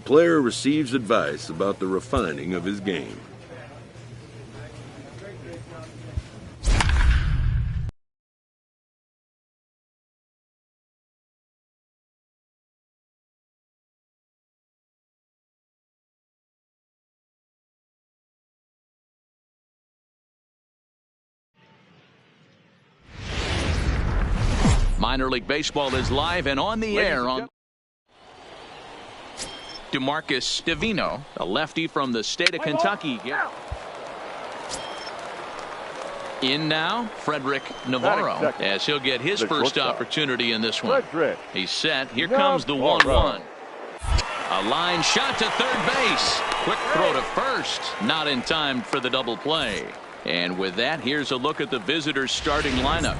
player receives advice about the refining of his game. Minor League Baseball is live and on the air on DeMarcus Divino, a lefty from the state of Kentucky. In now, Frederick Navarro, as he'll get his first opportunity in this one. He's set. Here comes the 1-1. A line shot to third base. Quick throw to first. Not in time for the double play. And with that, here's a look at the visitors' starting lineup.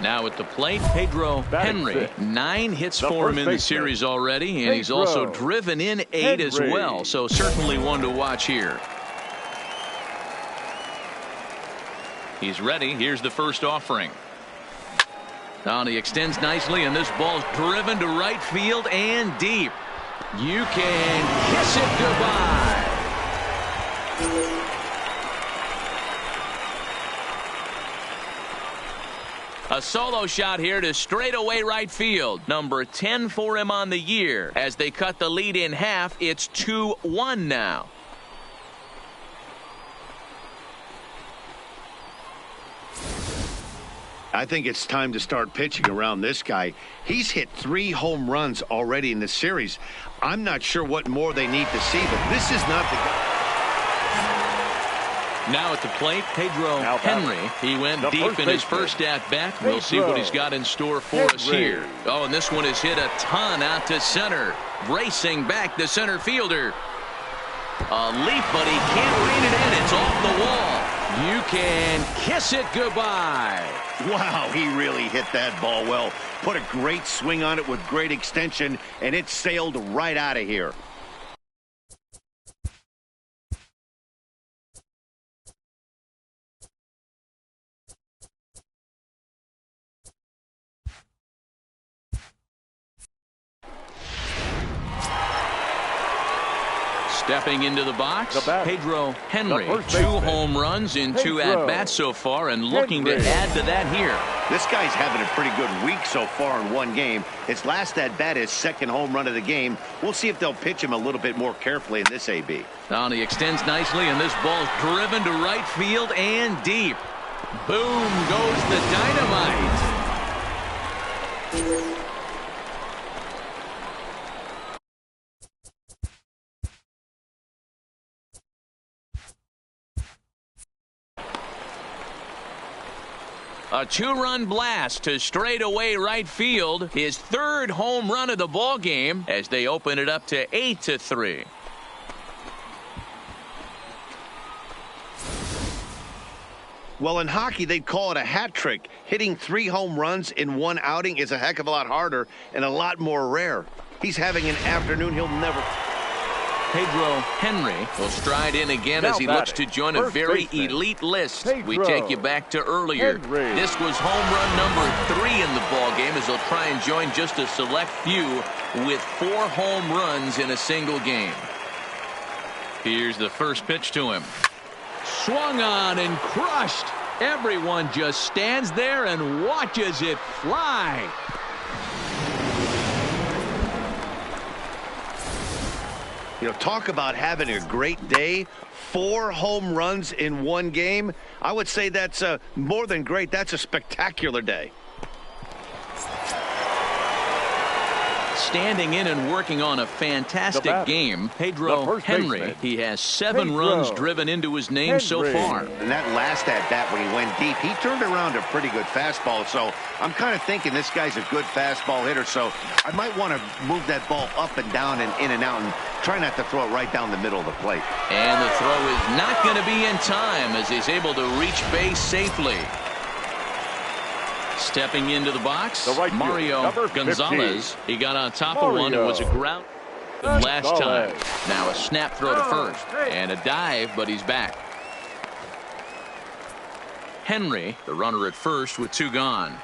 Now at the plate, Pedro Henry. 9 hits for him in the series already, and he's also driven in 8 as well, so certainly one to watch here. He's ready. Here's the first offering. Now he extends nicely, and this ball's driven to right field and deep. You can kiss it goodbye. A solo shot here to straightaway right field. Number 10 for him on the year. As they cut the lead in half, it's 2-1 now. I think it's time to start pitching around this guy. He's hit 3 home runs already in the series. I'm not sure what more they need to see, but this is not the guy. Now at the plate, Pedro Henry. He went deep in his first at-bat. We'll see what he's got in store for us here. Oh, and this one is hit a ton out to center. Racing back the center fielder. A leap, but he can't rein it in. It's off the wall. You can kiss it goodbye. Wow, he really hit that ball well. Put a great swing on it with great extension, and it sailed right out of here. Stepping into the box, Pedro Henry. 2 home runs in 2 at-bats so far, and looking to add to that here. This guy's having a pretty good week so far in one game. His last at-bat is 2nd home run of the game. We'll see if they'll pitch him a little bit more carefully in this AB. Now he extends nicely, and this ball's driven to right field and deep. Boom goes the dynamite. A 2-run blast to straightaway right field. His 3rd home run of the ball game as they open it up to 8-3. Well, in hockey, they'd call it a hat trick. Hitting 3 home runs in one outing is a heck of a lot harder and a lot more rare. He's having an afternoon he'll never. Pedro Henry will stride in again as he looks to join a very elite list. We take you back to earlier. This was home run number 3 in the ball game as they'll try and join just a select few with 4 home runs in a single game. Here's the first pitch to him. Swung on and crushed. Everyone just stands there and watches it fly. You know, talk about having a great day. 4 home runs in one game. I would say that's more than great. That's a spectacular day. Standing in and working on a fantastic game, Pedro Henry. He has 7 runs driven into his name so far. And that last at-bat when he went deep, he turned around a pretty good fastball. So I'm kind of thinking this guy's a good fastball hitter. So I might want to move that ball up and down and in and out and try not to throw it right down the middle of the plate. And the throw is not going to be in time as he's able to reach base safely. Stepping into the box, Mario Gonzalez. He got on top of one. It was a ground last time. Now a snap throw to first and a dive, but he's back. Henry, the runner at first with 2 gone.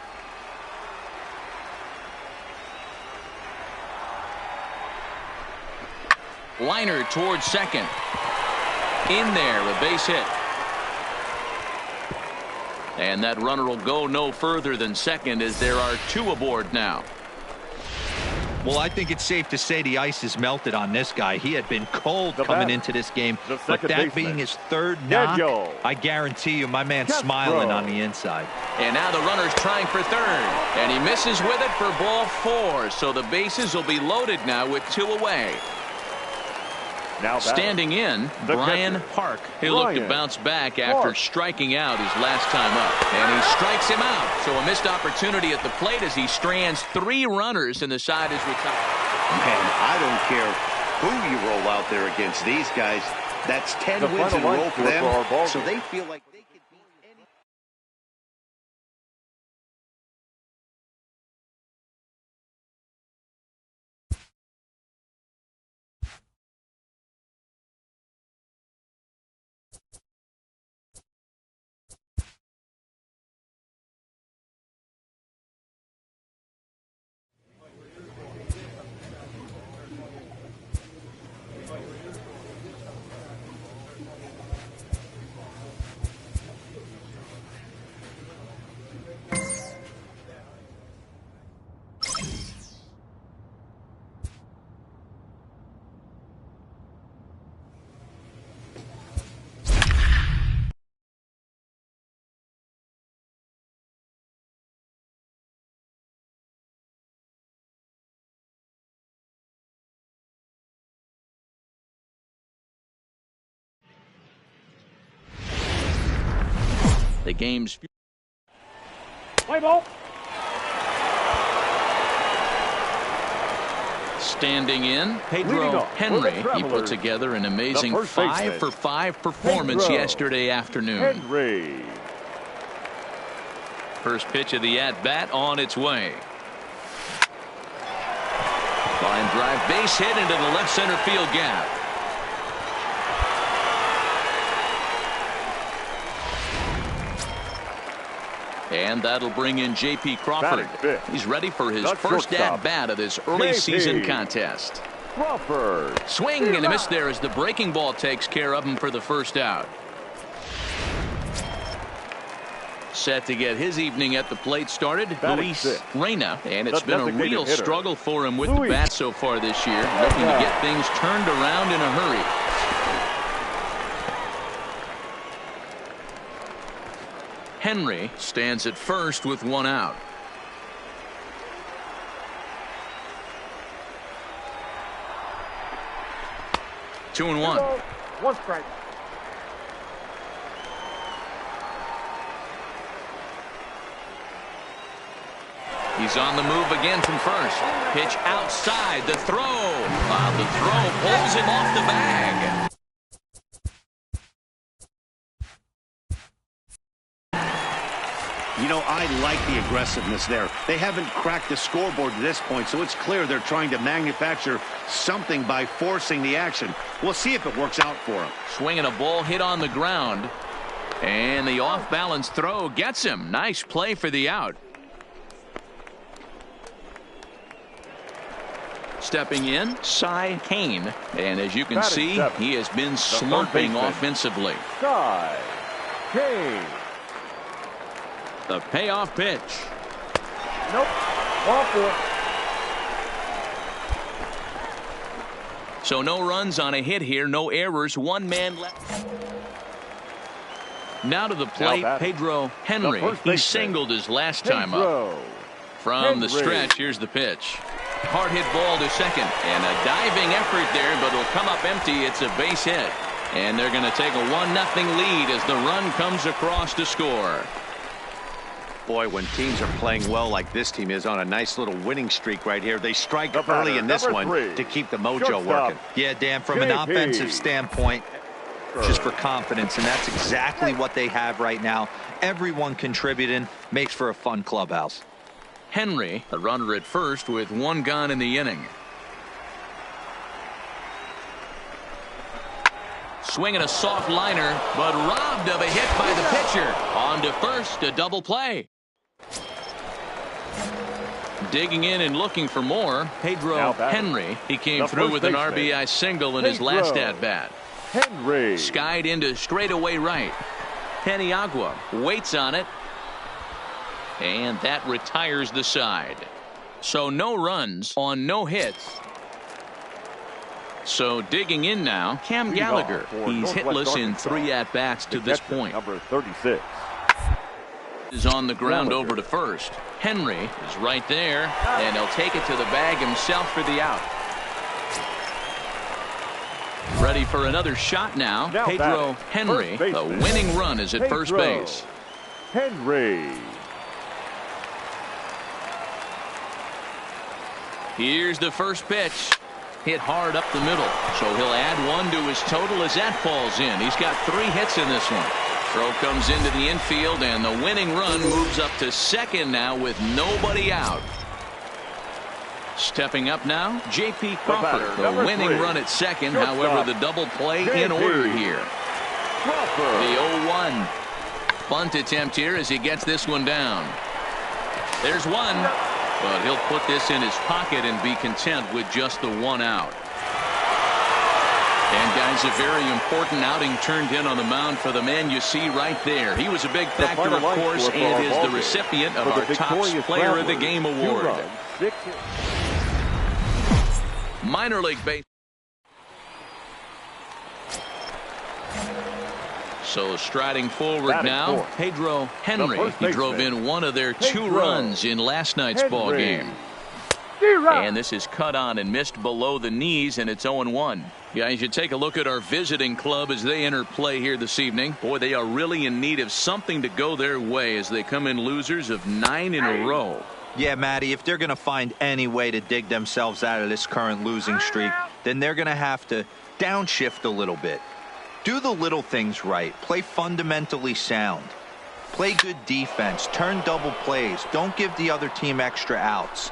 Liner towards second. In there, a base hit. And that runner will go no further than second as there are 2 aboard now. Well, I think it's safe to say the ice is melted on this guy. He had been cold coming into this game, but that being his 3rd knock, I guarantee you my man's smiling on the inside. And now the runner's trying for 3rd, and he misses with it for ball 4. So the bases will be loaded now with 2 away. Now standing in, Brian Park. He'll look to bounce back after striking out his last time up. And he strikes him out. So a missed opportunity at the plate as he strands 3 runners and the side is retired. Man, I don't care who you roll out there against these guys. That's 10 wins in a row for them. So they feel like they can beat any. The game's play ball. Standing in, Pedro Henry. He put together an amazing 5-for-5 performance yesterday afternoon. First pitch of the at-bat on its way. Line drive, base hit into the left center field gap. And that'll bring in J.P. Crawford. He's ready for his first at-bat of this early season contest. Crawford. Swing and a miss there as the breaking ball takes care of him for the first out. Set to get his evening at the plate started, Luis Reyna. And it's been a real struggle for him with the bat so far this year. Looking to get things turned around in a hurry. Henry stands at first with 1 out. Two and one. 1 strike. He's on the move again from first. Pitch outside. The throw. The throw pulls him off the bag. You know, I like the aggressiveness there. They haven't cracked the scoreboard to this point, so it's clear they're trying to manufacture something by forcing the action. We'll see if it works out for them. Swinging a ball hit on the ground. And the off-balance throw gets him. Nice play for the out. Stepping in, Cy Kane. And as you can see, he has been slumping offensively. Cy Kane. The payoff pitch. Nope. Ball 4. So no runs on a hit here, no errors, 1 man left. Now to the plate, Pedro Henry. He singled his last time up. From the stretch, here's the pitch. Hard hit ball to second, and a diving effort there, but it'll come up empty. It's a base hit, and they're going to take a 1-0 lead as the run comes across to score. Boy, when teams are playing well like this team is on a nice little winning streak right here, they strike early in this one to keep the mojo working. Yeah, Dan, from an offensive standpoint, just for confidence, and that's exactly what they have right now. Everyone contributing makes for a fun clubhouse. Henry, a runner at first with 1 gone in the inning. Swinging a soft liner, but robbed of a hit by the pitcher. On to first, a double play. Digging in and looking for more, Pedro Henry. He came through with an RBI single in his last at-bat. Henry. Skied into straightaway right. Peniagua waits on it. And that retires the side. So no runs on no hits. So digging in now, Cam Gallagher. He's hitless in 3 at-bats to this point. Number 36. Is on the ground over to first. Henry is right there, and he'll take it to the bag himself for the out. Ready for another shot now. Pedro Henry. The winning run is at first base. Henry. Here's the first pitch. Hit hard up the middle. So he'll add 1 to his total as that falls in. He's got 3 hits in this one. Throw comes into the infield, and the winning run moves up to second now with nobody out. Stepping up now, J.P. Crawford. The winning run at second. However, the double play in order here. The 0-1. Bunt attempt here as he gets this one down. There's one. But he'll put this in his pocket and be content with just the 1 out. And guys, a very important outing turned in on the mound for the man you see right there. He was a big factor, of course, and is the recipient of our Top Player of the Game award. Minor League Baseball. So striding forward now, Pedro Henry. He drove in 1 of their 2 runs in last night's ball game. And this is cut on and missed below the knees, and it's 0-1. Guys, you take a look at our visiting club as they enter play here this evening. Boy, they are really in need of something to go their way as they come in losers of 9 in a row. Yeah, Matty, if they're going to find any way to dig themselves out of this current losing streak, then they're going to have to downshift a little bit. Do the little things right. Play fundamentally sound. Play good defense. Turn double plays. Don't give the other team extra outs.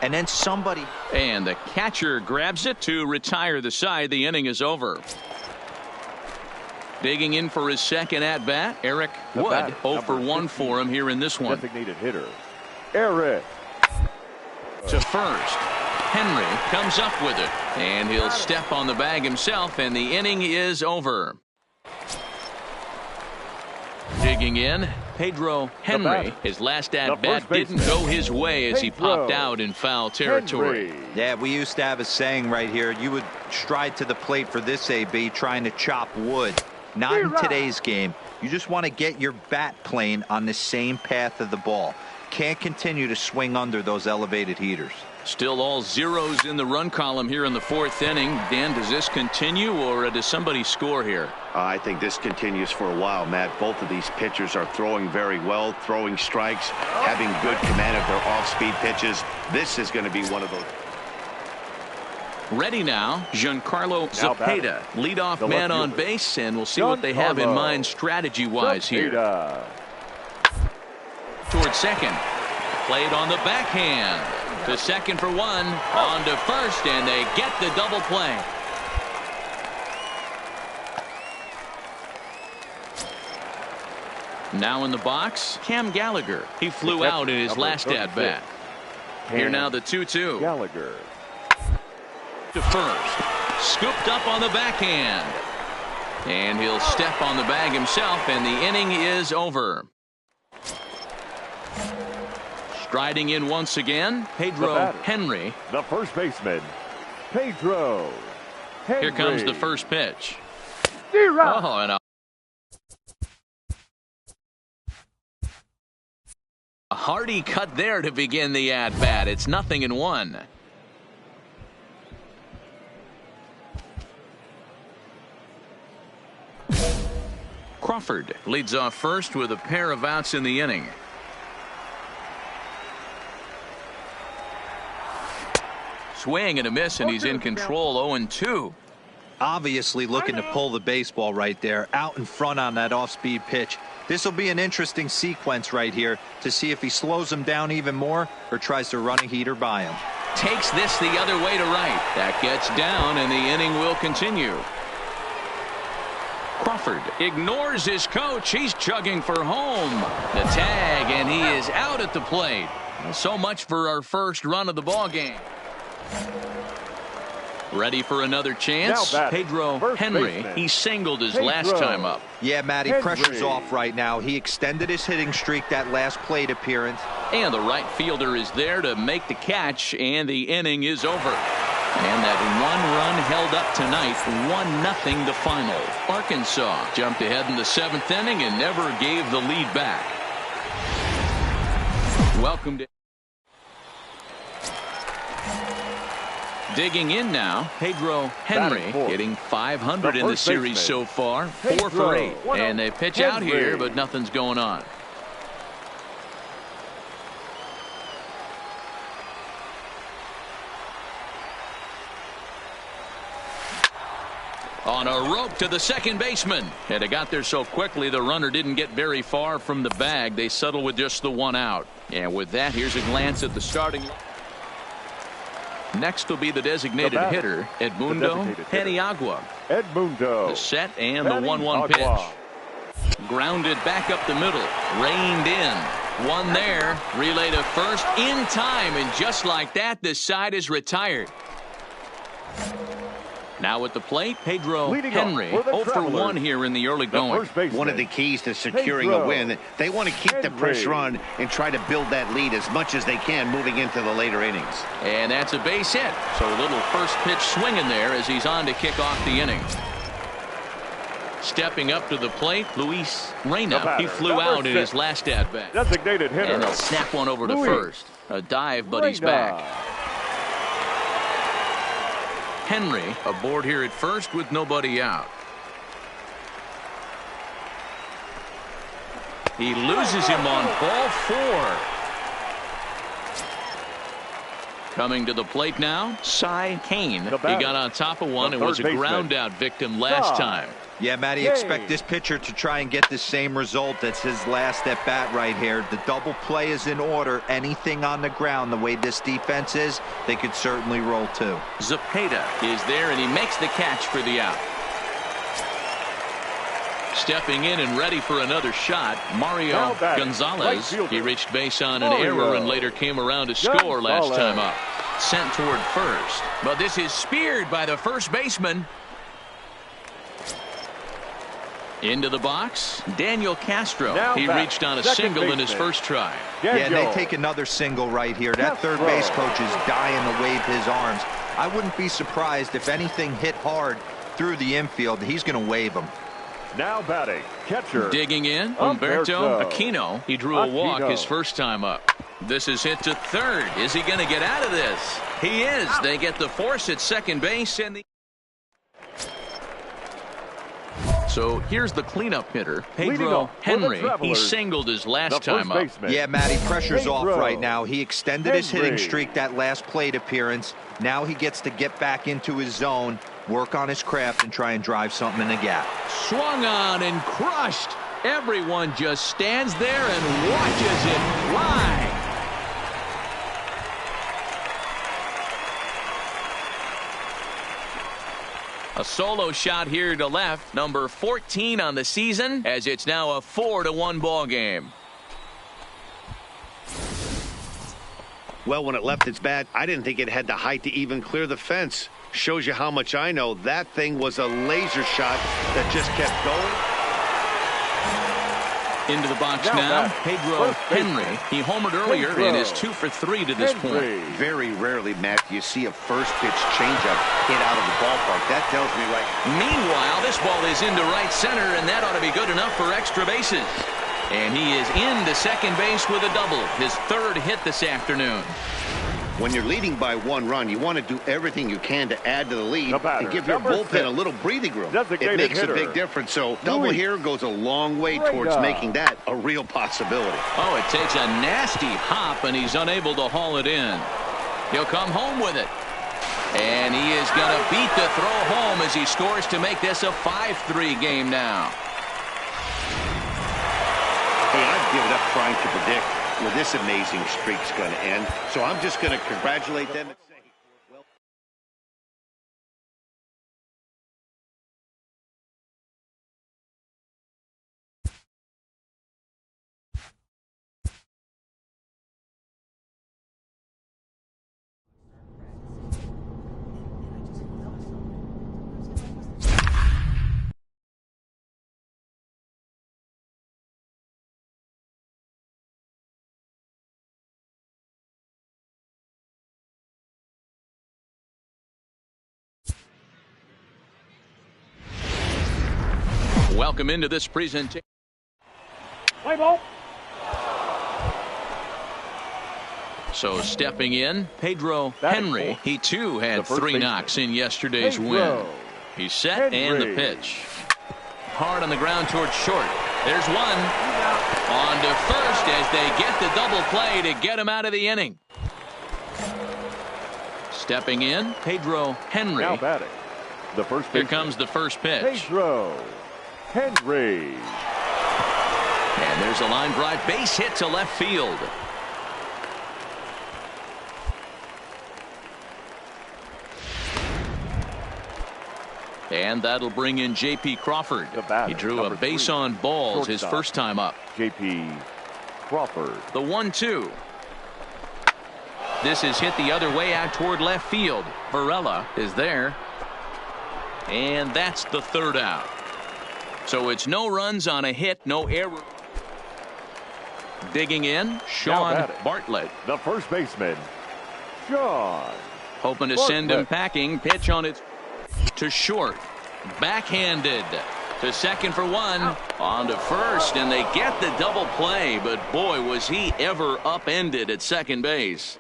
And then somebody. And the catcher grabs it to retire the side. The inning is over. Digging in for his second at bat, Eric Wood. 0 for 1 for him here in this one. Designated hitter, Eric. To first. Henry comes up with it. And he'll step on the bag himself, and the inning is over. Digging in, Pedro Henry. His last at-bat didn't go his way as he popped out in foul territory. Yeah, we used to have a saying right here. You would stride to the plate for this AB trying to chop wood. Not in today's game. You just want to get your bat plane on the same path of the ball. Can't continue to swing under those elevated heaters. Still all zeros in the run column here in the 4th inning. Dan, does this continue, or does somebody score here? I think this continues for a while, Matt. Both of these pitchers are throwing very well, throwing strikes, having good command of their off-speed pitches. This is going to be one of those. Ready now, Giancarlo Zepeda, leadoff man on base, and we'll see what they have in mind strategy-wise here. Towards second. Played on the backhand. To second for 1. On to first, and they get the double play. Now in the box, Cam Gallagher. He flew out in his last at-bat. Here now the 2-2. Gallagher. To first. Scooped up on the backhand. And he'll step on the bag himself, and the inning is over. Striding in once again, Pedro Henry. The first baseman, Pedro Henry. Here comes the first pitch. Oh, and a hearty cut there to begin the at-bat. It's 0-1. Crawford leads off first with a pair of outs in the inning. Swing and a miss, and he's in control. 0-2. Obviously looking to pull the baseball right there, out in front on that off-speed pitch. This will be an interesting sequence right here to see if he slows him down even more or tries to run a heater by him. Takes this the other way to right. That gets down, and the inning will continue. Crawford ignores his coach. He's chugging for home. The tag, and he is out at the plate. So much for our first run of the ball game. Ready for another chance. Pedro Henry. He singled his last time up. Yeah, Matty, pressure's off right now. He extended his hitting streak that last plate appearance. And the right fielder is there to make the catch, and the inning is over. And that one run held up tonight, 1-0 the final. Arkansas jumped ahead in the 7th inning and never gave the lead back. Welcome to... Digging in now, Pedro Henry hitting .500 in the series so far, 4 for 8. And they pitch out here, but nothing's going on. On a rope to the second baseman. And it got there so quickly the runner didn't get very far from the bag. They settle with just the 1 out. And with that, here's a glance at the starting. Next will be the designated hitter, Edmundo Paniagua. The set and the 1-1 pitch. Grounded back up the middle. Reined in. One there. Relay to first in time. And just like that, this side is retired. Now at the plate, Pedro Henry, 0 for 1 here in the early going. One of the keys to securing a win, they want to keep the pressure on and try to build that lead as much as they can moving into the later innings. And that's a base hit. So a little first pitch swinging there as he's on to kick off the inning. Stepping up to the plate, Luis Reyna. He flew out in his last at-bat. Designated hitter. And they'll snap one over to first. A dive, but he's back. Henry aboard here at first with nobody out. He loses him on ball 4. Coming to the plate now, Cy Kane. He got on top of one and was a ground out victim last time. Yeah, Matty, expect this pitcher to try and get the same result. That's his last at bat right here. The double play is in order. Anything on the ground, the way this defense is, they could certainly roll too. Zepeda is there, and he makes the catch for the out. Stepping in and ready for another shot, Mario Gonzalez. He reached base on an error and later came around to score last time up. Sent toward first, but this is speared by the first baseman. Into the box, Daniel Castro. He reached on a single in his first try. Yeah, they take another single right here. That third base coach is dying to wave his arms. I wouldn't be surprised if anything hit hard through the infield. He's going to wave them. Now batting, catcher. Digging in, Humberto Aquino. He drew a walk his first time up. This is hit to third. Is he going to get out of this? He is. They get the force at second base and the... So here's the cleanup hitter, Pedro Henry. He singled his last time up. Yeah, Matty, pressure's off right now. He extended his hitting streak that last plate appearance. Now he gets to get back into his zone, work on his craft, and try and drive something in the gap. Swung on and crushed. Everyone just stands there and watches it fly. A solo shot here to left, number 14 on the season, as it's now a 4-1 ball game. Well, when it left its bat, I didn't think it had the height to even clear the fence. Shows you how much I know. That thing was a laser shot that just kept going. Into the box now, Pedro Henry. He homered earlier and is 2 for 3 to this point. Very rarely, Matt, do you see a first pitch changeup hit out of the ballpark. That tells me right. Meanwhile, this ball is into right center, and that ought to be good enough for extra bases. And he is into second base with a double, his third hit this afternoon. When you're leading by 1 run, you want to do everything you can to add to the lead and give your bullpen a little breathing room. It makes a big difference. So double here goes a long way towards making that a real possibility. Oh, it takes a nasty hop, and he's unable to haul it in. He'll come home with it. And he is going to beat the throw home as he scores to make this a 5-3 game now. Hey, I've given up trying to predict where this amazing streak's going to end. So I'm just going to congratulate them. Welcome into this presentation. Play ball. So stepping in, Pedro Henry. He too had 3 knocks in yesterday's win. He's set and the pitch. Hard on the ground towards short. There's one. On to first as they get the double play to get him out of the inning. Stepping in, Pedro Henry. Now batting. The first Here comes the first pitch. Pedro Henry. And there's a line drive base hit to left field. And that'll bring in J.P. Crawford. He drew a base on balls his first time up. J.P. Crawford. The 1-2. This is hit the other way out toward left field. Varela is there. And that's the third out. So it's no runs on a hit, no error. Digging in, Sean Bartlett. The first baseman, Sean. Hoping to send him packing. Pitch on it to short. Backhanded to second for one. On to first, and they get the double play. But boy, was he ever upended at second base.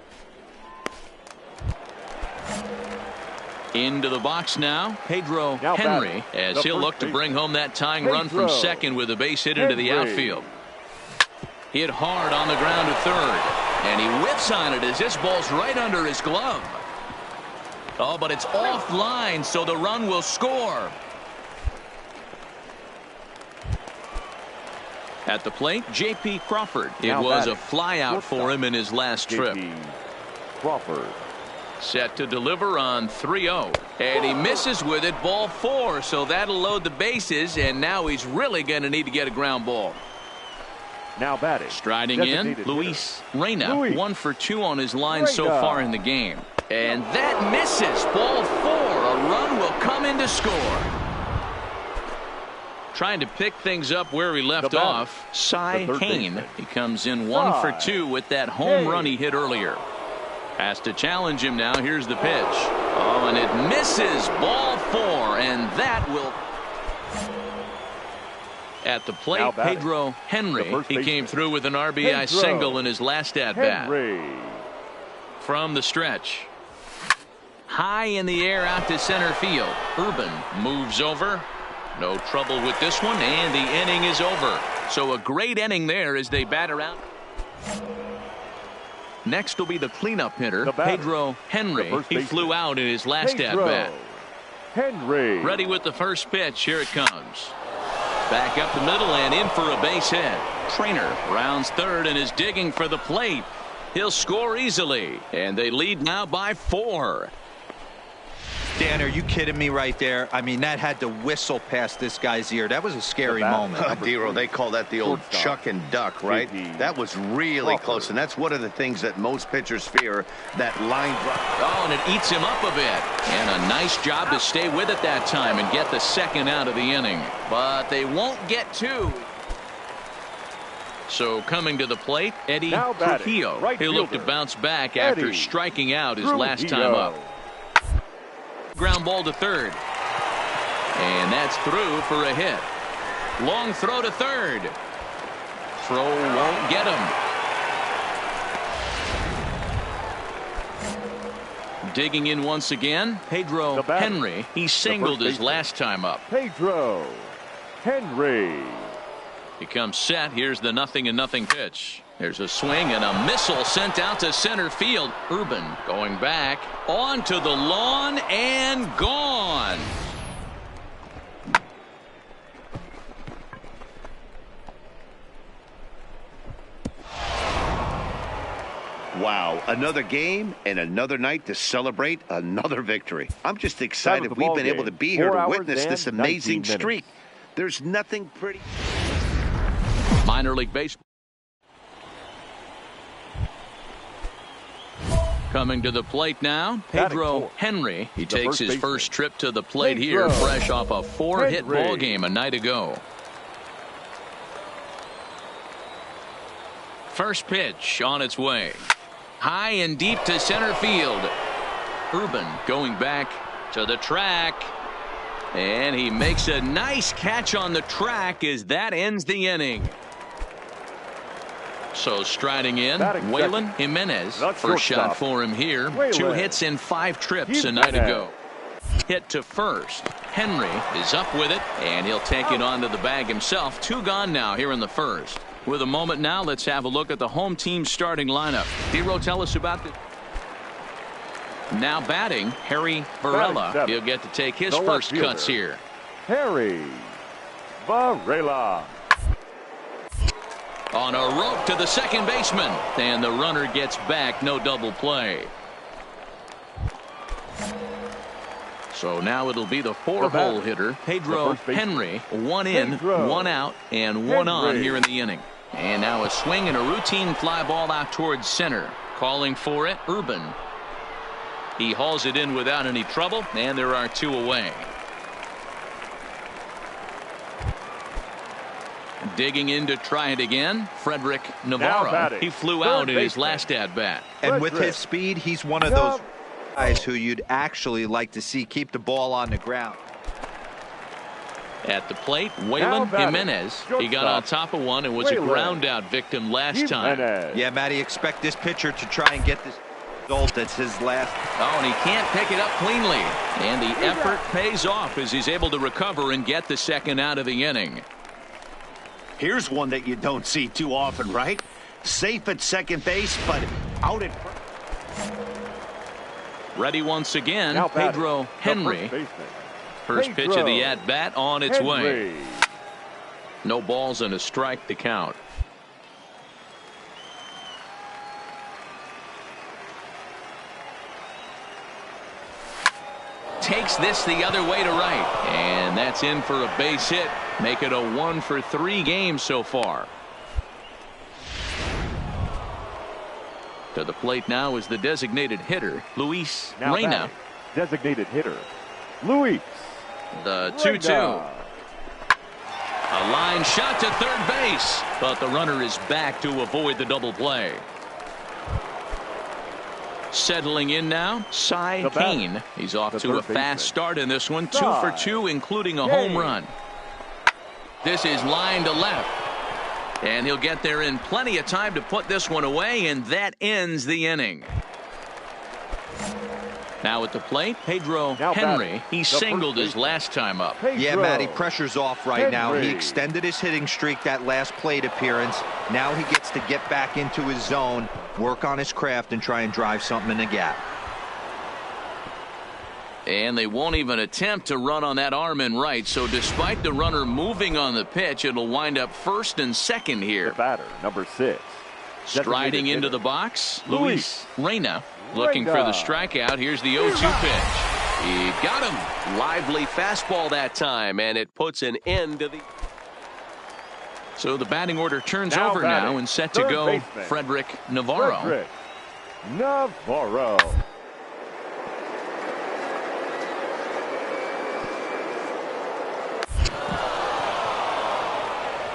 Into the box now, Pedro Henry, as he'll look to bring home that tying run from second with a base hit into the outfield. Hit hard on the ground to third, and he whips on it as this ball's right under his glove. Oh, but it's offline, so the run will score. At the plate, J.P. Crawford. It was a flyout for him in his last trip. Crawford. Set to deliver on 3-0. And he misses with it, ball 4. So that'll load the bases, and now he's really going to need to get a ground ball. Now batting. Striding in, Luis Reyna. 1 for 2 on his line so far in the game. And that misses. Ball 4. A run will come in to score. Trying to pick things up where he left off. Cy Hain. He comes in 1 for 2 with that home run he hit earlier. Has to challenge him now. Here's the pitch. Oh, and it misses. Ball 4, and that will. At the plate, Pedro Henry. He came through with an RBI single in his last at-bat. From the stretch. High in the air out to center field. Urban moves over. No trouble with this one, and the inning is over. So a great inning there as they bat around. Next will be the cleanup hitter, Pedro Henry. He flew out in his last at-bat. Henry. Ready with the first pitch. Here it comes. Back up the middle and in for a base hit. Trainer rounds third and is digging for the plate. He'll score easily, and they lead now by 4. Dan, are you kidding me right there? I mean, that had to whistle past this guy's ear. That was a scary moment. Dero, they call that the old chuck and duck, right? That was really close, and that's one of the things that most pitchers fear, that line drive. Oh, and it eats him up a bit. And a nice job to stay with it that time and get the second out of the inning. But they won't get 2. So coming to the plate, Eddie Trujillo. He'll look to bounce back after striking out his last time up. Ground ball to third. And that's through for a hit. Long throw to third. Throw won't get him. Digging in once again, Pedro Henry. He singled his last time up. Pedro Henry. He comes set. Here's the 0-0 pitch. There's a swing and a missile sent out to center field. Urban going back onto the lawn and gone. Wow, another game and another night to celebrate another victory. I'm just excited we've been able to be here to witness this amazing streak. There's nothing pretty. Minor league baseball. Coming to the plate now, Pedro Henry. He takes his first trip to the plate here, fresh off a 4-hit ball game a night ago. First pitch on its way. High and deep to center field. Urban going back to the track. And he makes a nice catch on the track as that ends the inning. So striding in, Waylon Jimenez. First shot for him here. 2 hits in 5 trips a night ago. Hit to first. Henry is up with it, and he'll take it onto the bag himself. 2 gone now here in the first. With a moment now, let's have a look at the home team starting lineup. Dero, tell us about the... Now batting, Harry Varela. He'll get to take his first cuts here. Harry Varela. On a rope to the second baseman, and the runner gets back. No double play. So now it'll be the 4-hole hitter, Pedro Henry. 1 in, 1 out, and 1 on here in the inning. And now a swing and a routine fly ball out towards center. Calling for it, Urban. He hauls it in without any trouble, and there are 2 away. Digging in to try it again, Frederick Navarro. He flew out in his last at-bat. And with his speed, he's one of those guys who you'd actually like to see keep the ball on the ground. At the plate, Waylon Jimenez. He got on top of one and was a ground-out victim last time. Yeah, Matty, expect this pitcher to try and get this result. That's his last. Oh, and he can't pick it up cleanly. And the effort pays off as he's able to recover and get the second out of the inning. Here's one that you don't see too often, right? Safe at second base, but out at first. Ready once again, Pedro Henry. First pitch of the at-bat on its way. No balls and a strike to count. Takes this the other way to right, and that's in for a base hit. Make it a 1-for-3 game so far. To the plate now is the designated hitter, Luis Reyna. Designated hitter, Luis. The 2-2. A line shot to third base, but the runner is back to avoid the double play. Settling in now, Cy Kane. He's off to a fast start in this one. 2 for 2, including a home run. This is line to left. And he'll get there in plenty of time to put this one away, and that ends the inning. Now at the plate, Pedro Henry. He singled his last time up. Yeah, Matty, pressure's off right now. He extended his hitting streak that last plate appearance. Now he gets to get back into his zone, work on his craft, and try and drive something in the gap. And they won't even attempt to run on that arm in right. So despite the runner moving on the pitch, it'll wind up first and second here. The batter, number 6. Striding into the box, Luis Reyna. Looking for the strikeout. Here's the 0-2 pitch. He got him. Lively fastball that time, and it puts an end to the... So the batting order turns over now, and set to go Frederick Navarro.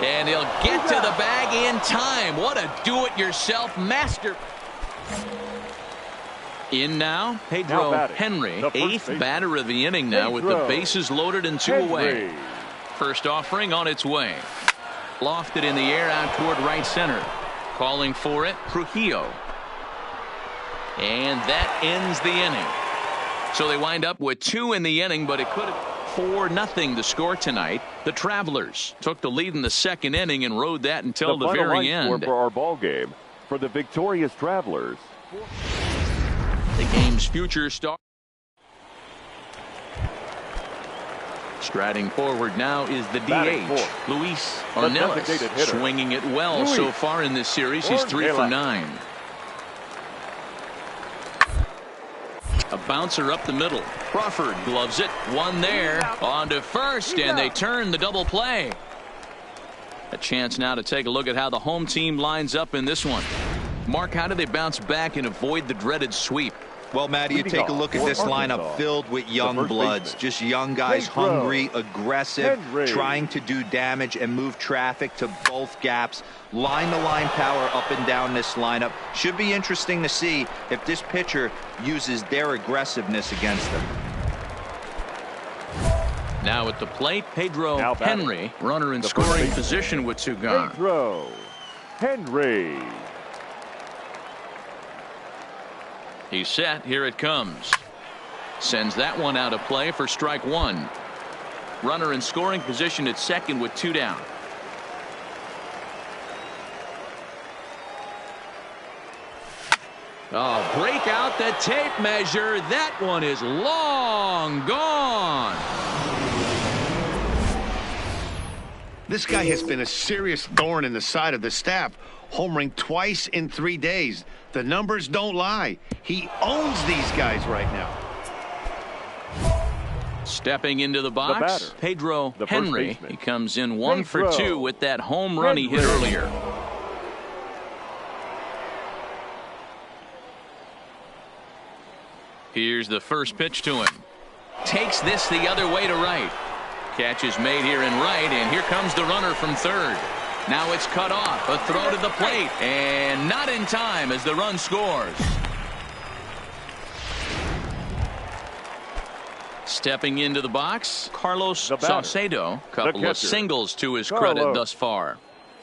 And he'll get to the bag in time. What a do-it-yourself master. In now, Pedro Henry, 8th batter of the inning now with the bases loaded and 2 away. First offering on its way. Lofted in the air out toward right center. Calling for it, Trujillo. And that ends the inning. So they wind up with 2 in the inning, but it could have 4-0 the score tonight. The Travelers took the lead in the second inning and rode that until the very end. For our ball game for the victorious Travelers. The game's future star. Striding forward now is the DH, Luis Ornelas, swinging it well so far in this series. He's 3 for 9. A bouncer up the middle. Crawford gloves it. One there. On to first, and they turn the double play. A chance now to take a look at how the home team lines up in this one. Mark, how do they bounce back and avoid the dreaded sweep? Well, Matty, you take a look at this lineup filled with young bloods, just young guys, hungry, aggressive, trying to do damage and move traffic to both gaps. Line-to-line power up and down this lineup. Should be interesting to see if this pitcher uses their aggressiveness against them. Now at the plate, Pedro Now batting. Henry, runner in The scoring first position with two gone. Pedro Henry. He's set. Here it comes. Sends that one out of play for strike one. Runner in scoring position at second with two down. Oh, break out the tape measure. That one is long gone. This guy has been a serious thorn in the side of the staff, homering twice in 3 days. The numbers don't lie. He owns these guys right now. Stepping into the box, batter, Pedro the first Henry. baseman. He comes in 1 for Pedro 2 with that home run he hit Henry. earlier. Here's the first pitch to him. Takes this the other way to right. Catch is made here in right, and here comes the runner from third. Now it's cut off. A throw to the plate, and not in time as the run scores. Stepping into the box, Carlos The batter, Saucedo. Couple of catcher, singles to his Carlos credit thus far.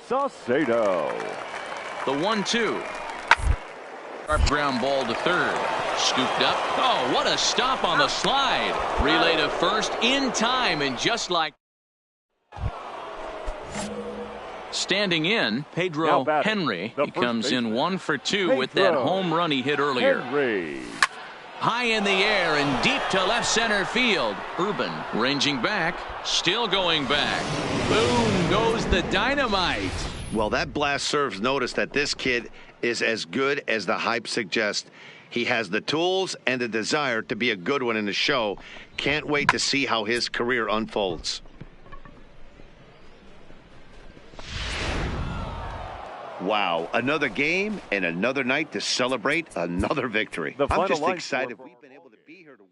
Saucedo. The 1-2. Sharp ground ball to third. Scooped up. Oh, what a stop on the slide. Relay to first in time, and just like standing in, Pedro Henry. He comes in 1 for 2 with that home run he hit earlier. Henry. High in the air and deep to left center field. Urban ranging back, still going back. Boom goes the dynamite. Well, that blast serves notice that this kid is as good as the hype suggests. He has the tools and the desire to be a good one in the show. Can't wait to see how his career unfolds. Wow, another game and another night to celebrate another victory. I'm just excited. We've been able to be here to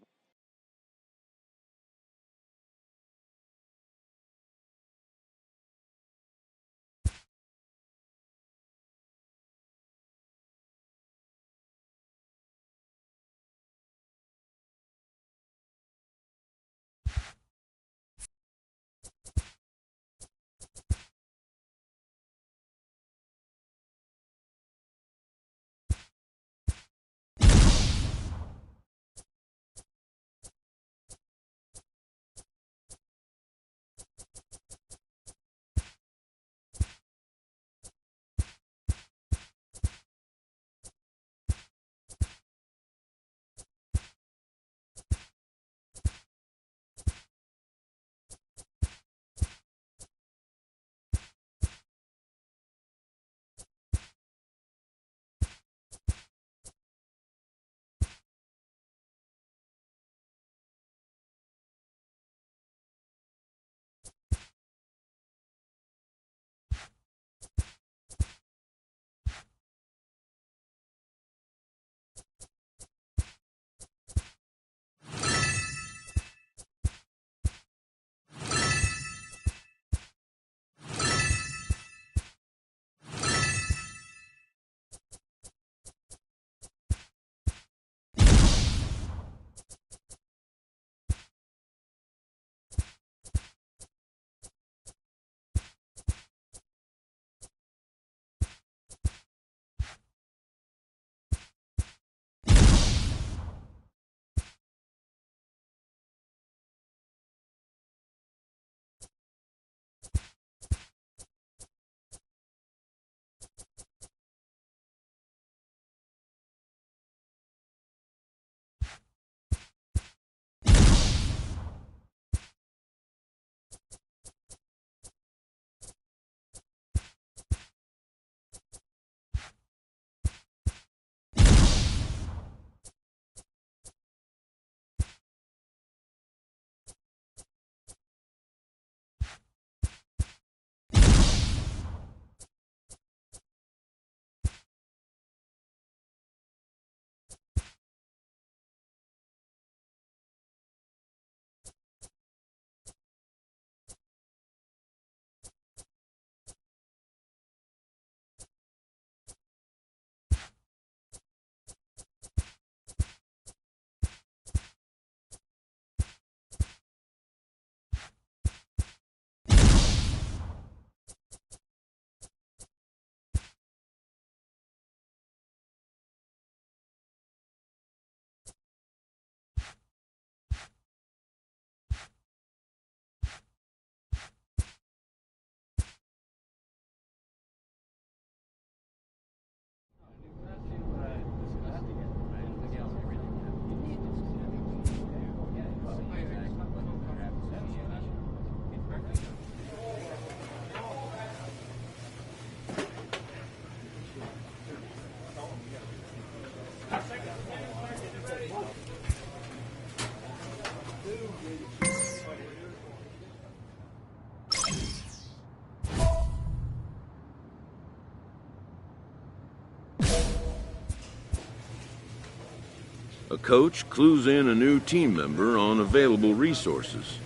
A coach clues in a new team member on available resources.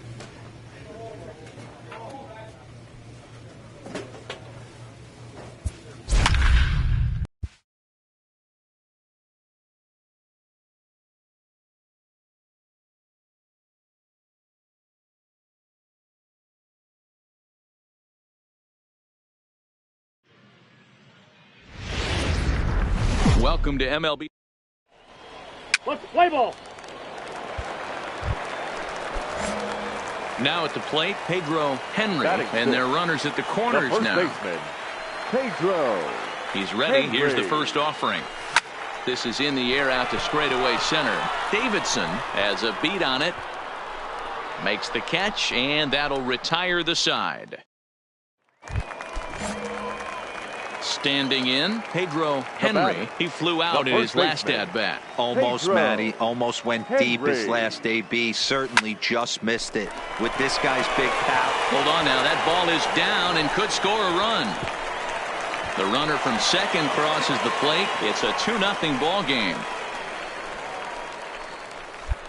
Welcome to MLB. Let's play ball. Now at the plate, Pedro Henry, Batting and their fifth. runners at the corners The first now. baseman, Pedro. He's ready. Henry. Here's the first offering. This is in the air out to straightaway center. Davidson has a beat on it. Makes the catch, and that'll retire the side. Standing in, Pedro Henry. He flew out in his last at-bat. Almost, Pedro Matty. Almost went deep his Henry. last AB. Certainly just missed it. With this guy's big power. Hold on now. That ball is down and could score a run. The runner from second crosses the plate. It's a 2-0 ball game.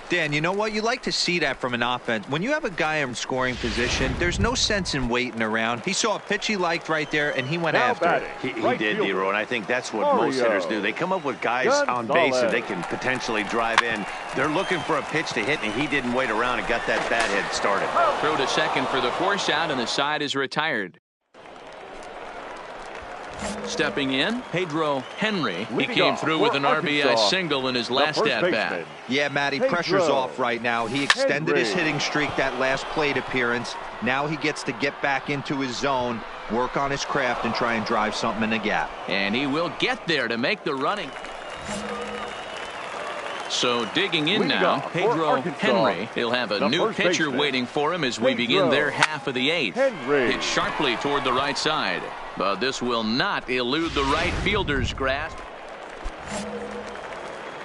Dan, you know what? You like to see that from an offense. When you have a guy in scoring position, there's no sense in waiting around. He saw a pitch he liked right there, and he went Now after batting. it. He Right did, fielder. Nero, and I think that's what Mario. most hitters do. They come up with guys on base that Gonzalez. they can potentially drive in. They're looking for a pitch to hit, and he didn't wait around and got that bat head started. Throw to second for the force out, and the side is retired. Stepping in, Pedro Henry. He Leading came off through for with an RBI Arkansas, single in his the last first at-bat. baseman, Yeah, Matty, Pedro pressure's off right now. He extended his Henry. hitting streak that last plate appearance. Now he gets to get back into his zone, work on his craft, and try and drive something in the gap. And he will get there to make the running. So digging in Leading now, off for Pedro Arkansas, Henry. He'll have a the new first pitcher baseman, waiting for him as we Pedro begin their half of the eighth. Henry. Hit sharply toward the right side. But this will not elude the right fielder's grasp.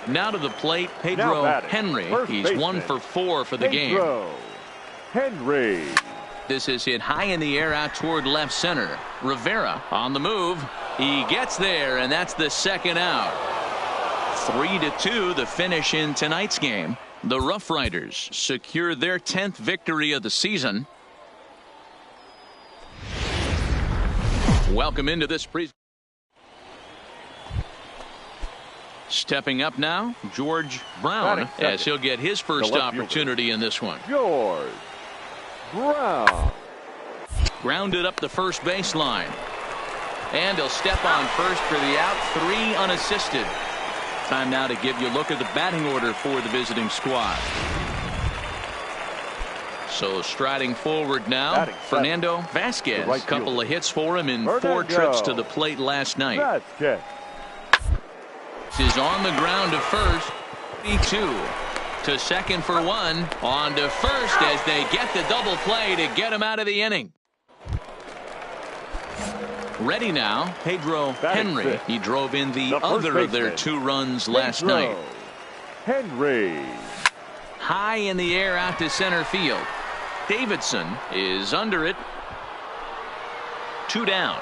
Now to the plate, Now Pedro batting, Henry. first He's baseman, 1 for 4 for the game. Pedro Henry. This is hit high in the air out toward left center. Rivera on the move. He gets there, and that's the second out. 3-2 the finish in tonight's game. The Rough Riders secure their 10th victory of the season. Welcome into this Stepping up now, George Brown, Batting second. as he'll get his first The left fielder. opportunity in this one. George Brown. Grounded up the first baseline. And he'll step on first for the out. 3 unassisted. Time now to give you a look at the batting order for the visiting squad. So striding forward now, Batting Fernando seventh. Vasquez. The right Couple fielder. of hits for him in Fernando 4 trips to the plate last night. Vasquez. Is on the ground to first. 2 to second for 1. On to first as they get the double play to get him out of the inning. Ready now, Pedro Batting Henry. fifth. He drove in the The first other of their baseman, 2 runs last Pedro night. Henry. High in the air out to center field. Davidson is under it. 2 down.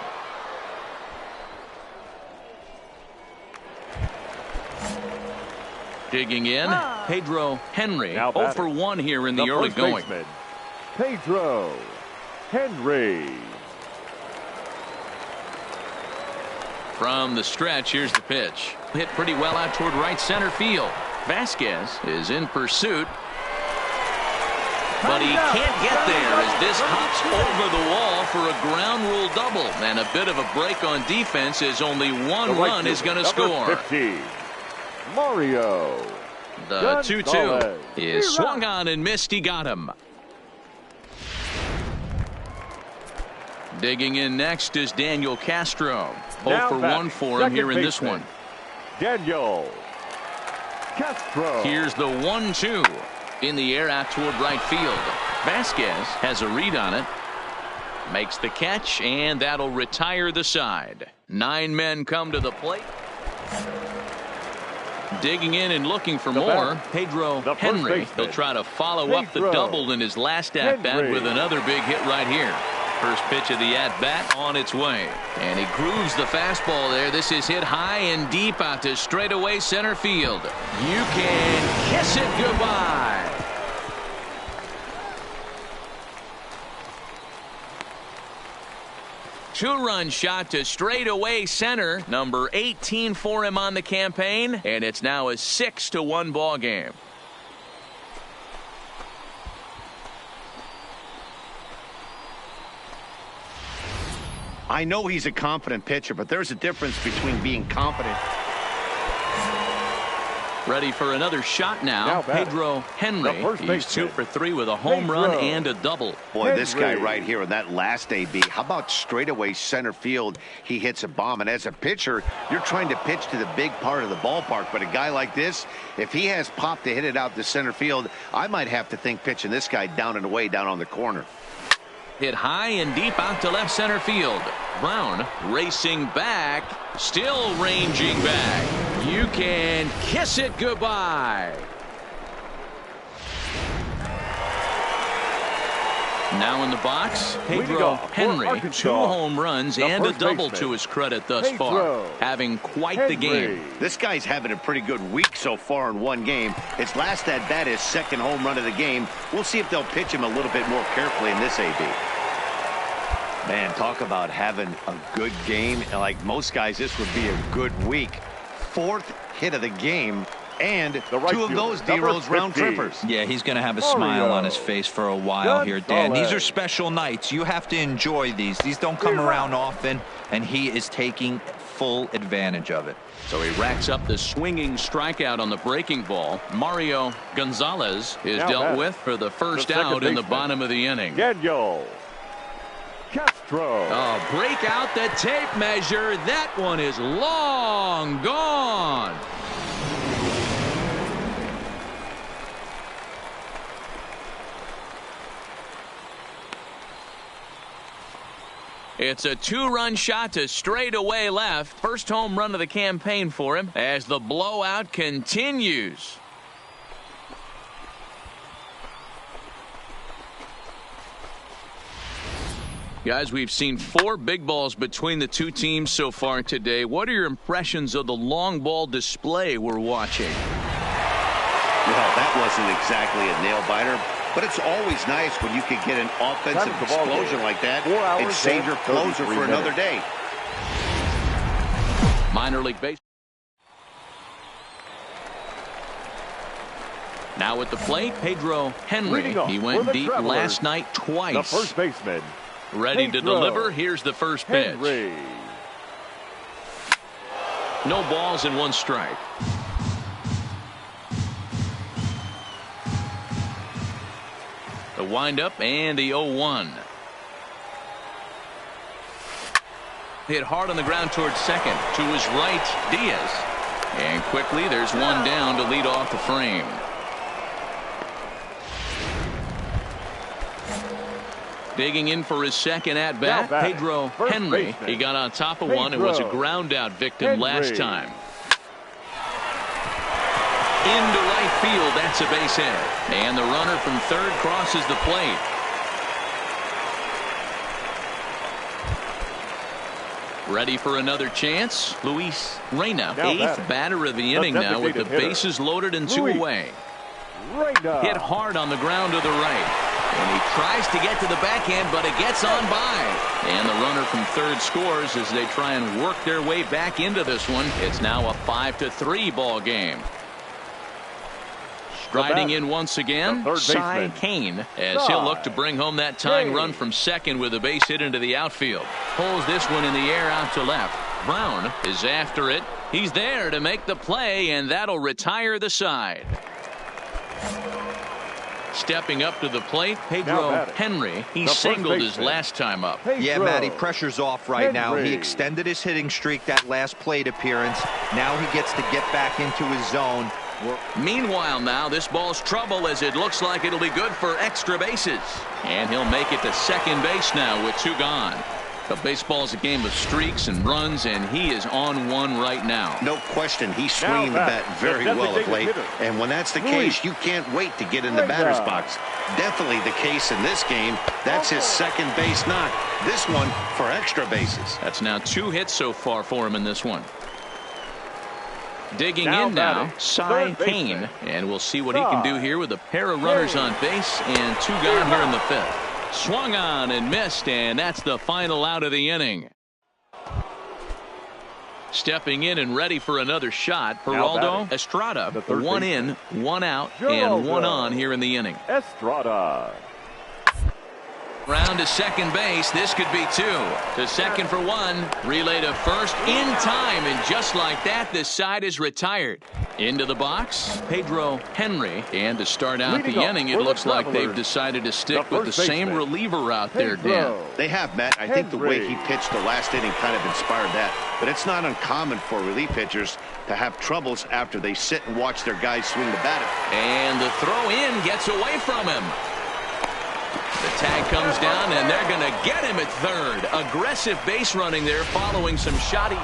Digging in, Pedro Henry. Now 0 batting. for 1 here in the The early first going. baseman, Pedro Henry. From the stretch, here's the pitch. Hit pretty well out toward right center field. Vasquez is in pursuit. But he can't get there as this hops over the wall for a ground rule double. And a bit of a break on defense as only 1 The right run is fielder, going to number score. 15, Mario. The Gonzalez. 2-2 is swung on and missed. He got him. Digging in next is Daniel Castro. 0 Now for 1 batting, for him second here in this baseman, one. Daniel Castro. Here's the 1-2 in the air out toward right field. Vasquez has a read on it. Makes the catch, and that'll retire the side. 9 men come to the plate. Digging in and looking for The more, batter, Pedro the first Henry. baseman, He'll try to follow up the Pedro double in his last at-bat Henry. with another big hit right here. First pitch of the at-bat on its way. And he grooves the fastball there. This is hit high and deep out to straightaway center field. You can kiss it goodbye. Two-run shot to straightaway center. Number 18 for him on the campaign. And it's now a 6-1 ball game. I know he's a confident pitcher, but there's a difference between being confident. Ready for another shot now. Pedro Henry. He's 2 for 3 with a home run and a double. Boy, this guy right here in that last AB, how about straightaway center field? He hits a bomb, and as a pitcher, you're trying to pitch to the big part of the ballpark, but a guy like this, if he has pop to hit it out to center field, I might have to think pitching this guy down and away down on the corner. Hit high and deep out to left center field. Brown racing back, still ranging back. You can kiss it goodbye. Now in the box, Pedro Henry. 2 home runs and a double to his credit thus far. Having quite the game. This guy's having a pretty good week so far in one game. His last at-bat is second home run of the game. We'll see if they'll pitch him a little bit more carefully in this AB. Man, talk about having a good game. Like most guys, this would be a good week. 4th hit of the game. And 2 of those, D-Rose, round trippers. Yeah, he's going to have a smile on his face for a while here, Dan. These are special nights. You have to enjoy these. These don't come around often, and he is taking full advantage of it. So he racks up the swinging strikeout on the breaking ball. Mario Gonzalez is dealt with for the first out in the bottom of the inning. Daniel Castro. Oh, break out the tape measure. That one is long gone. It's a 2-run shot to straightaway left. First home run of the campaign for him as the blowout continues. Guys, we've seen 4 big balls between the 2 teams so far today. What are your impressions of the long ball display we're watching? Well, that wasn't exactly a nail-biter. But it's always nice when you can get an offensive explosion like that and save your closer for another day. Minor league base. Now at the plate, Pedro Henry. He went deep last night twice. The first baseman. Ready to deliver. Here's the first pitch. Henry. No balls and 1 strike. The windup and the 0-1. Hit hard on the ground towards second. To his right, Diaz. And quickly there's 1 down to lead off the frame. Digging in for his second at-bat, Pedro Henry. He got on top of one and was a ground-out victim last time. Into right field, that's a base hit. And the runner from third crosses the plate. Ready for another chance. Luis Reyna, 8th batter of the inning now with the bases loaded and 2 away. Hit hard on the ground to the right. And he tries to get to the backhand, but it gets on by. And the runner from third scores as they try and work their way back into this one. It's now a 5-3 ball game. Striding in once again, Cy Kane, as he'll look to bring home that tying run from second with a base hit into the outfield. Pulls this one in the air out to left. Brown is after it. He's there to make the play, and that'll retire the side. Stepping up to the plate, Pedro Henry. He singled his last time up. Yeah, Matty, pressure's off right now. He extended his hitting streak that last plate appearance. Now he gets to get back into his zone. Meanwhile now, this ball's trouble as it looks like it'll be good for extra bases. And he'll make it to second base now with 2 gone. But baseball is a game of streaks and runs, and he is on one right now. No question, he's swinging the bat very well of late. And when that's the case, you can't wait to get in the batter's box. Definitely the case in this game. That's his second base knock. This one for extra bases. That's now 2 hits so far for him in this one. Digging in now, Cy Hain, and we'll see what he can do here with a pair of runners on base and 2 gone here in the 5th. Swung on and missed, and that's the final out of the inning. Stepping in and ready for another shot, Geraldo Estrada. 1 in, 1 out, and 1 on here in the inning. Estrada. Round to second base. This could be 2. To second for 1. Relay to first in time. And just like that, the side is retired. Into the box, Pedro Henry. And to start out the inning, it looks like they've decided to stick with the same reliever out there, Dan. They have, Matt. I think the way he pitched the last inning kind of inspired that. But it's not uncommon for relief pitchers to have troubles after they sit and watch their guys swing the bat. And the throw in gets away from him. The tag comes down, and they're going to get him at third. Aggressive base running there following some shoddy.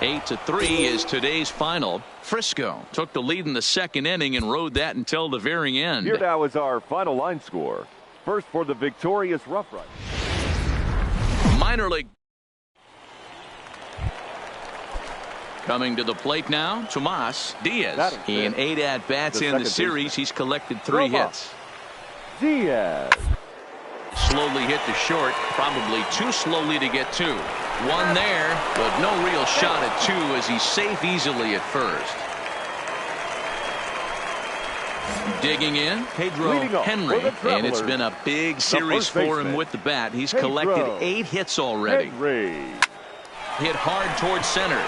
8-3 is today's final. Frisco took the lead in the second inning and rode that until the very end. Here now is our final line score. First for the victorious Rough Riders. Minor league. Coming to the plate now, Tomas Diaz. In 8 at-bats in the series, he's collected 3 hits. Diaz. Slowly hit to short, probably too slowly to get 2. 1 there, but no real shot at 2 as he's safe easily at first. Digging in, Pedro Henry, and it's been a big series for him with the bat. He's collected 8 hits already. Hit hard towards center.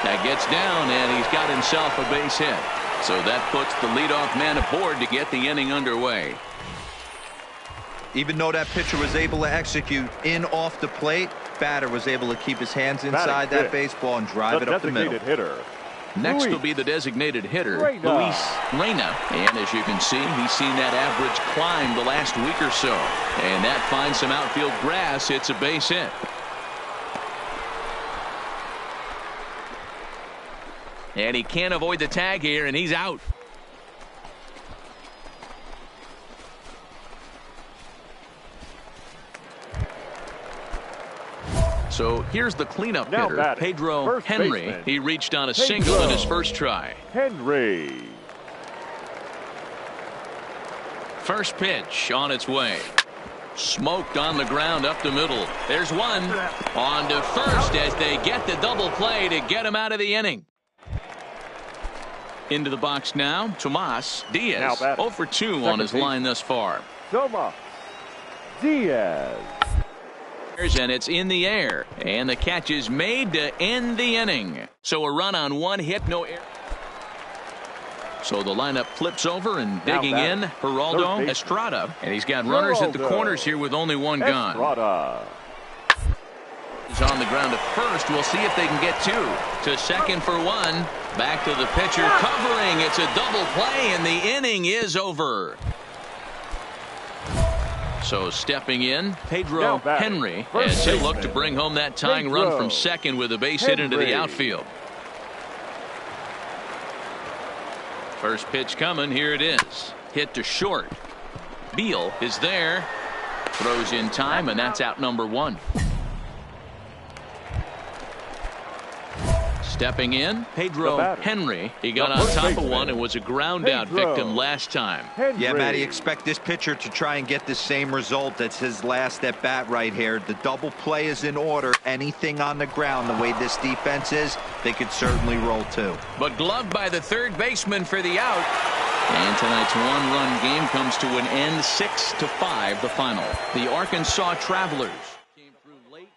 That gets down, and he's got himself a base hit. So that puts the leadoff man aboard to get the inning underway. Even though that pitcher was able to execute in off the plate, batter was able to keep his hands inside that baseball and drive it up the middle. Next will be the designated hitter, Luis Reyna. And as you can see, he's seen that average climb the last week or so. And that finds some outfield grass. It's a base hit. And he can't avoid the tag here, and he's out. So here's the cleanup hitter, Pedro Henry. He reached on a single in his first try. Henry. First pitch on its way. Smoked on the ground up the middle. There's one. On to first as they get the double play to get him out of the inning. Into the box now, Tomas Diaz. 0 for 2 on his line thus far. Tomas Diaz. And it's in the air. And the catch is made to end the inning. So a run on 1 hit, no error. So the lineup flips over and digging in, Geraldo Estrada. And he's got runners at the corners here with only 1 gone. He's on the ground at first. We'll see if they can get 2. To second for 1. Back to the pitcher covering. It's a double play and the inning is over. So stepping in, Pedro Henry, as he'll look to bring home that tying run from second with a base hit into the outfield. First pitch coming. Here it is. Hit to short. Beal is there. Throws in time, and that's out number 1. Stepping in, Pedro Henry. He got on top of one and was a ground out victim last time. Yeah, Matty, expect this pitcher to try and get the same result. That's his last at bat right here. The double play is in order. Anything on the ground, the way this defense is, they could certainly roll 2. But gloved by the third baseman for the out. And tonight's 1-run game comes to an end, 6-5 the final. The Arkansas Travelers came through late.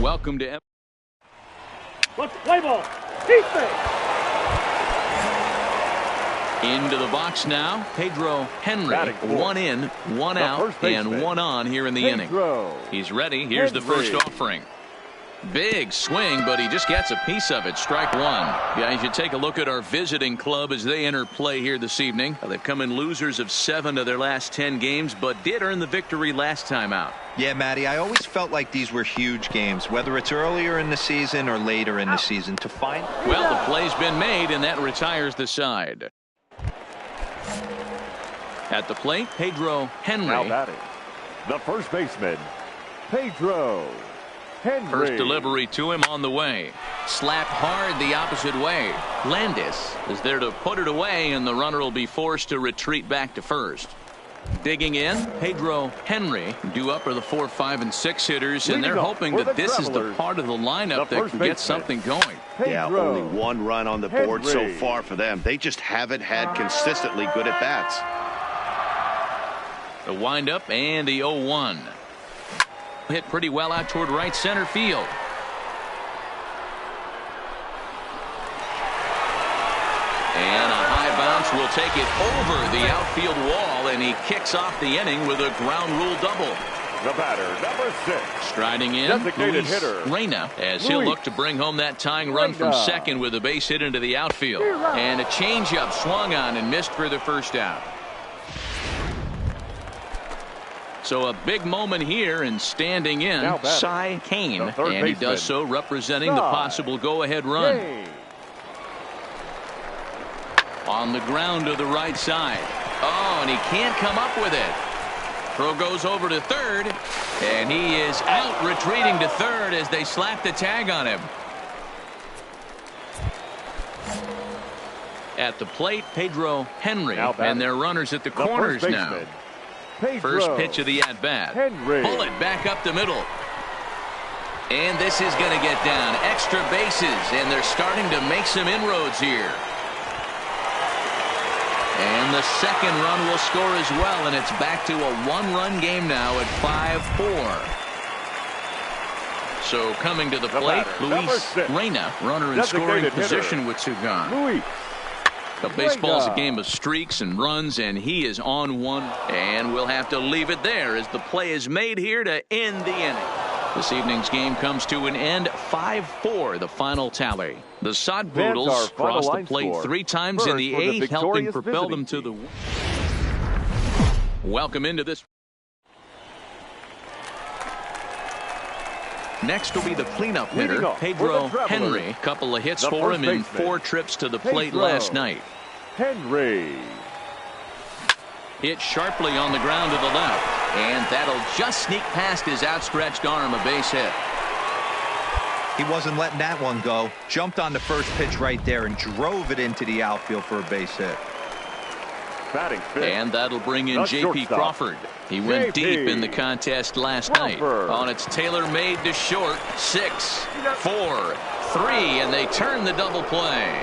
Welcome to Let's play ball. Defense. Into the box now. Pedro Henry. One in, one out, and one on here in the inning. He's ready. Here's the first offering. Big swing, but he just gets a piece of it. Strike one. Guys, you take a look at our visiting club as they enter play here this evening. They've come in losers of 7 of their last 10 games, but did earn the victory last time out. Yeah, Matty, I always felt like these were huge games, whether it's earlier in the season or later in the season. To find. Well, the play's been made, and that retires the side. At the plate, Pedro Henry. Now batting, the first baseman, Pedro Henry. First delivery to him on the way. Slapped hard the opposite way. Landis is there to put it away, and the runner will be forced to retreat back to first. Digging in, Pedro Henry. Due up are the 4, 5, and 6 hitters, and they're hoping that this is the part of the lineup that can get something going. Yeah, only 1 run on the board so far for them. They just haven't had consistently good at-bats. The windup and the 0-1. Hit pretty well out toward right center field. And a high bounce will take it over the outfield wall, and he kicks off the inning with a ground rule double. The batter, number 6. Striding in, Designated hitter, Reyna, as he'll look to bring home that tying run from second with a base hit into the outfield. And a changeup swung on and missed for the first out. So a big moment here, and standing in, Cy Kane, and he does so representing the possible go-ahead run. On the ground to the right side. Oh, and he can't come up with it. Throw goes over to third, and he is out retreating to third as they slap the tag on him. At the plate, Pedro Henry, and their runners at the corners now. First pitch of the at-bat. Bullet back up the middle. And this is going to get down. Extra bases, and they're starting to make some inroads here. And the second run will score as well, and it's back to a 1-run game now at 5-4. So coming to the plate, Luis Reyna, runner in scoring position with 2 gone. Baseball's a game of streaks and runs, and he is on one. And we'll have to leave it there as the play is made here to end the inning. This evening's game comes to an end, 5-4, the final tally. The Sod Poodles crossed the plate 3 times in the 8th, helping propel them to the win. Welcome into this. Next will be the cleanup hitter, Pedro Henry. Couple of hits for him in 4 trips to the plate last night. Henry. Hit sharply on the ground to the left, and that'll just sneak past his outstretched arm, a base hit. He wasn't letting that one go. Jumped on the first pitch right there and drove it into the outfield for a base hit. And that'll bring in J.P. Crawford. He went deep in the contest last night. On its tailor-made to short, 6, 4, 3, and they turn the double play.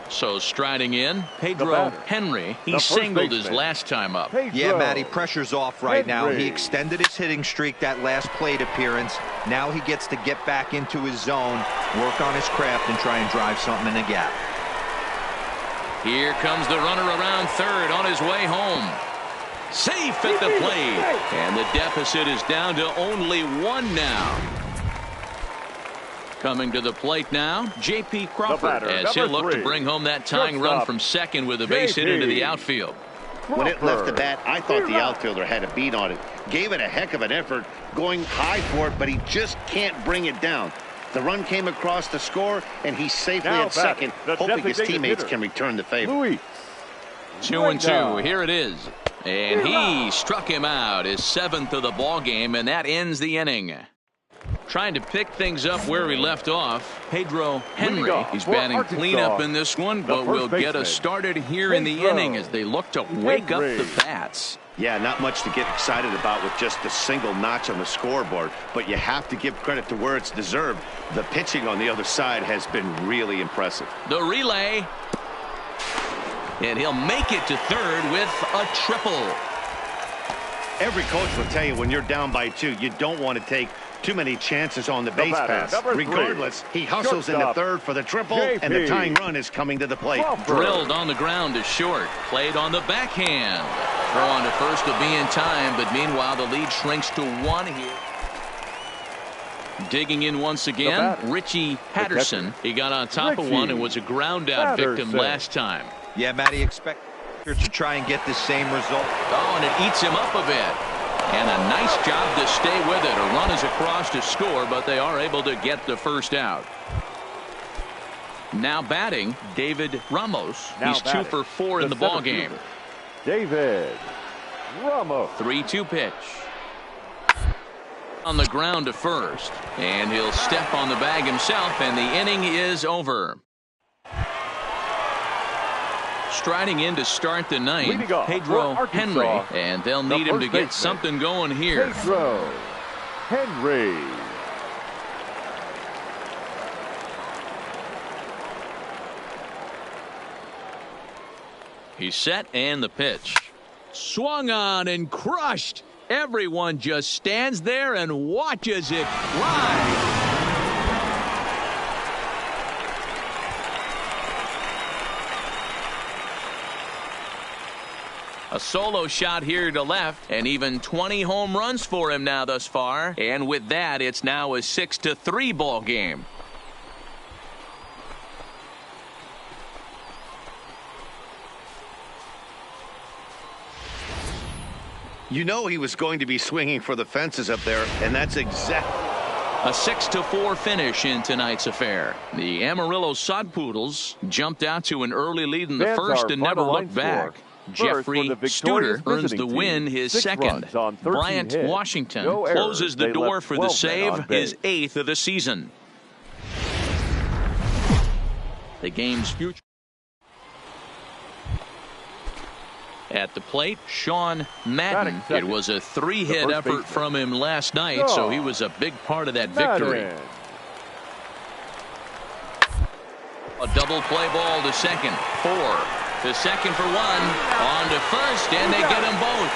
So striding in, Pedro Henry. He singled his last time up. Yeah, Matty, pressure's off right now. He extended his hitting streak that last plate appearance. Now he gets to get back into his zone, work on his craft, and try and drive something in the gap. Here comes the runner around third on his way home. Safe at the plate. And the deficit is down to only 1 now. Coming to the plate now, J.P. Crawford, as he'll look to bring home that tying run from second with a base hit into the outfield. When it left the bat, I thought the outfielder had a beat on it. Gave it a heck of an effort, going high for it, but he just can't bring it down. The run came across the score, and he's safely at second, hoping his teammates can return the favor. 2-2, here it is. And he struck him out, his 7th of the ball game, and that ends the inning. Trying to pick things up where he left off, Pedro Henry. He's batting cleanup in this one, but will get us started here in the inning as they look to wake up the bats. Yeah, not much to get excited about with just a single notch on the scoreboard, but you have to give credit to where it's deserved. The pitching on the other side has been really impressive. The relay. And he'll make it to third with a triple. Every coach will tell you when you're down by 2, you don't want to take too many chances on the base pass. Regardless, he hustles into third for the triple, and the tying run is coming to the plate. Drilled on the ground to short. Played on the backhand. Throw on to first will be in time, but meanwhile the lead shrinks to 1 here. Digging in once again, Richie Patterson. He got on top of one and was a ground out victim last time. Yeah, Matty, expect to try and get the same result. Oh, and it eats him up a bit. And a nice job to stay with it. A run is across to score, but they are able to get the first out. Now batting, David Ramos. He's 2 for 4 in the ball game. David Ramos. 3-2 pitch. On the ground to first, and he'll step on the bag himself, and the inning is over. Striding in to start the ninth, Pedro Henry, and they'll need him to get something going here. Pedro Henry. He's set, and the pitch. Swung on and crushed. Everyone just stands there and watches it fly. A solo shot here to left, and even 20 home runs for him now thus far. And with that, it's now a 6-3 ball game. You know he was going to be swinging for the fences up there, and that's exactly. A 6-4 finish in tonight's affair. The Amarillo Sod Poodles jumped out to an early lead in the first and never looked back. Jeffrey Studer earns the win, his second. Bryant Washington closes the door for the save, his 8th of the season. The game's future. At the plate, Sean Madden. It was a 3-hit effort from him last night, so he was a big part of that victory. A double play ball to second. 4 to second for 1. On to first, and they get them both.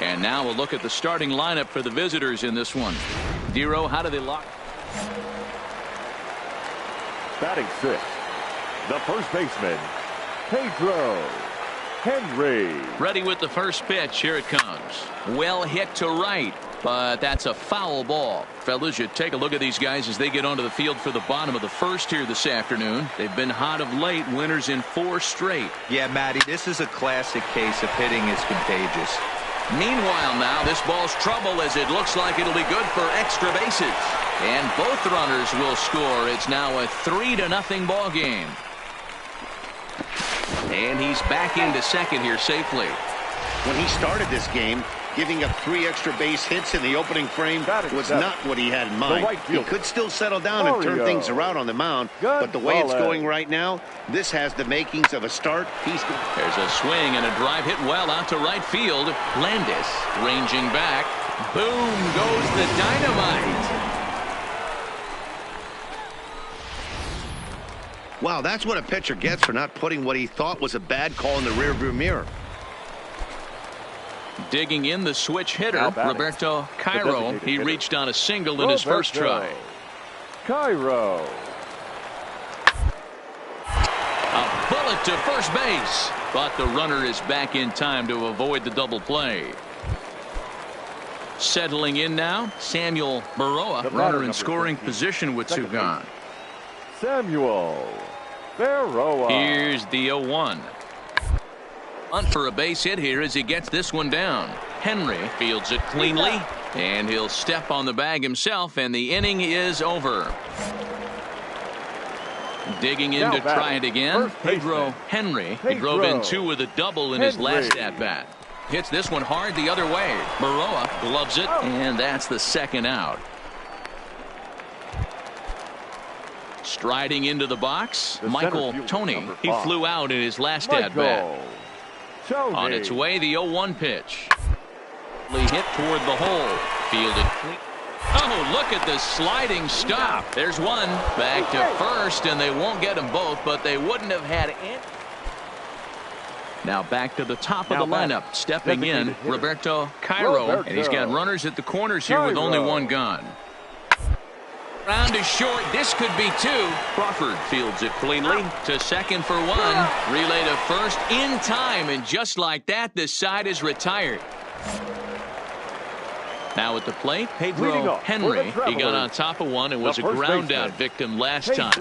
And now we'll look at the starting lineup for the visitors in this one. Dero, how do they lock? Batting 6. The first baseman, Pedro Henry. Ready with the first pitch. Here it comes. Well hit to right, but that's a foul ball. Fellas, you take a look at these guys as they get onto the field for the bottom of the first here this afternoon. They've been hot of late, winners in 4 straight. Yeah, Matty, this is a classic case of hitting is contagious. Meanwhile now, this ball's trouble as it looks like it'll be good for extra bases. And both runners will score. It's now a 3-0 ball game. And he's back into second here safely. When he started this game, giving up 3 extra base hits in the opening frame was not what he had in mind. He could still settle down and turn things around on the mound, but the way it's going right now, this has the makings of a start. There's a swing and a drive hit well out to right field. Landis ranging back. Boom goes the dynamite. Wow, that's what a pitcher gets for not putting what he thought was a bad call in the rearview mirror. Digging in the switch hitter, Roberto Cairo. He reached on a single in his first try. Cairo. A bullet to first base, but the runner is back in time to avoid the double play. Settling in now, Samuel Baroa, runner in scoring position with 2 gone. Samuel Baroa. Here's the 0-1. Hunt for a base hit here as he gets this one down. Henry fields it cleanly, and he'll step on the bag himself, and the inning is over. Digging in to try it again, Pedro Henry. He drove in 2 with a double in his last at-bat. Hits this one hard the other way. Baroa gloves it, and that's the second out. Striding into the box, Michael Tony. He flew out in his last at-bat. On its way, the 0-1 pitch. Hit toward the hole. Fielded. Oh, look at the sliding stop. There's one. Back to first, and they won't get them both, but they wouldn't have had any. Now back to the top of the lineup. Stepping in, Roberto Cairo. And he's got runners at the corners here with only one gone. Round is short. This could be two. Crawford fields it cleanly to second for one. Relay to first in time, and just like that, the side is retired. Now at the plate, Pedro Henry. He got on top of one and was a ground-out victim last time.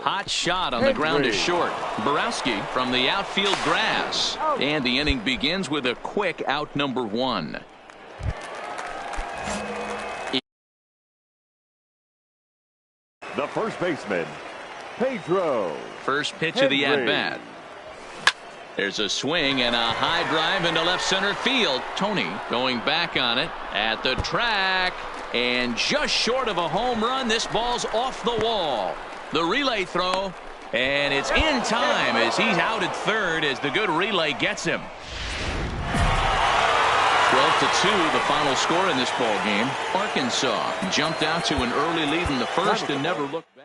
Hot shot on the ground to short. Borowski from the outfield grass. And the inning begins with a quick out number one. The first baseman, Pedro. First pitch of the at-bat. There's a swing and a high drive into left center field. Tony going back on it at the track, and just short of a home run. This ball's off the wall. The relay throw, and it's in time as he's out at third as the good relay gets him. 12-2 the final score in this ball game. Arkansas jumped out to an early lead in the first and never looked back.